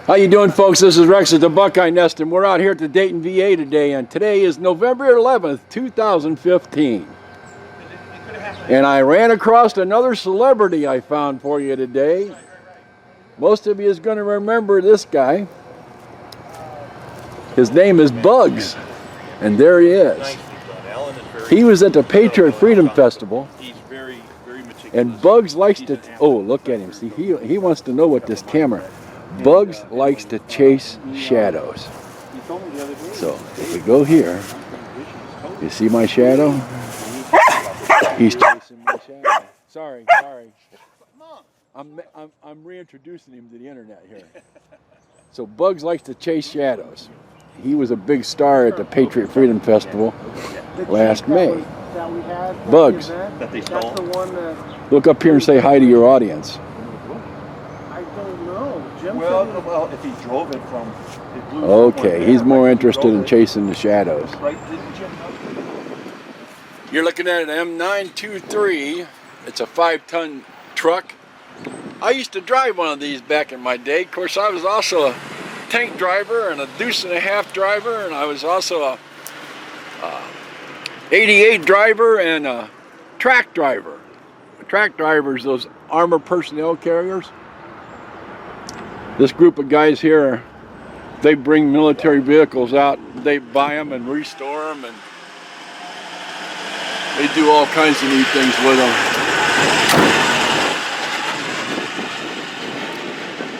How you doing, folks? This is Rex at the Buckeyenest, and we're out here at the Dayton VA today, and today is November 11th, 2015. And I ran across another celebrity I found for you today. Most of you is going to remember this guy. His name is Bugs, and there he is. He was at the Patriot Freedom Festival, and Bugs likes to, oh, look at him. See, he wants to know what this camera, Bugs likes to chase shadows. So if we go here, you see my shadow? He's chasing my shadow. Sorry. I'm reintroducing him to the internet here. So Bugs likes to chase shadows. He was a big star at the Patriot Freedom Festival last May. Bugs, look up here and say hi to your audience. I don't know. Well, if he drove it from... Okay, he's more interested in chasing the shadows. You're looking at an M923. It's a 5-ton truck. I used to drive one of these back in my day. Of course, I was also a tank driver and a deuce-and-a-half driver, and I was also a 88 driver and a track driver. Track drivers, those armored personnel carriers. This group of guys here, they bring military vehicles out, they buy them and restore them, and they do all kinds of neat things with them.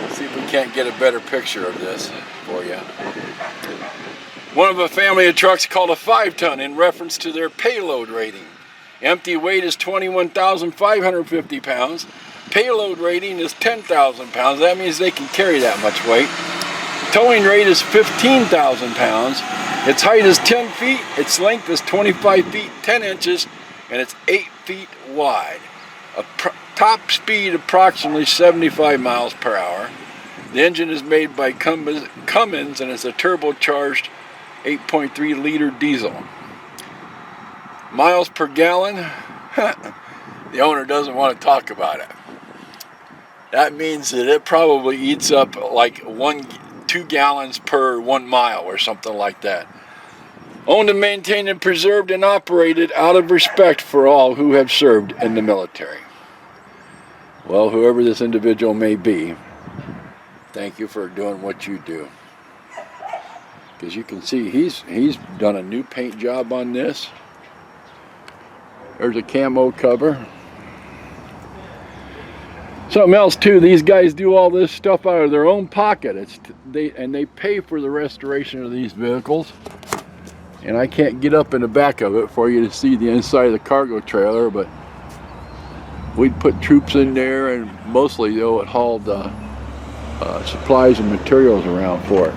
Let's see if we can't get a better picture of this for you. One of a family of trucks called a 5-ton in reference to their payload rating. Empty weight is 21,550 pounds. Payload rating is 10,000 pounds. That means they can carry that much weight. Towing rate is 15,000 pounds. Its height is 10 feet. Its length is 25 feet 10 inches, and it's 8 feet wide. Top speed approximately 75 miles per hour. The engine is made by Cummins, and it's a turbocharged 8.3 liter diesel. Miles per gallon, the owner doesn't want to talk about it. That means that it probably eats up like 2 gallons per 1 mile or something like that. Owned and maintained and preserved and operated out of respect for all who have served in the military. Well, whoever this individual may be, thank you for doing what you do. Because you can see he's done a new paint job on this. There's a camo cover. Something else too, these guys do all this stuff out of their own pocket. They pay for the restoration of these vehicles. And I can't get up in the back of it for you to see the inside of the cargo trailer, but we'd put troops in there, and mostly though it hauled supplies and materials around for it.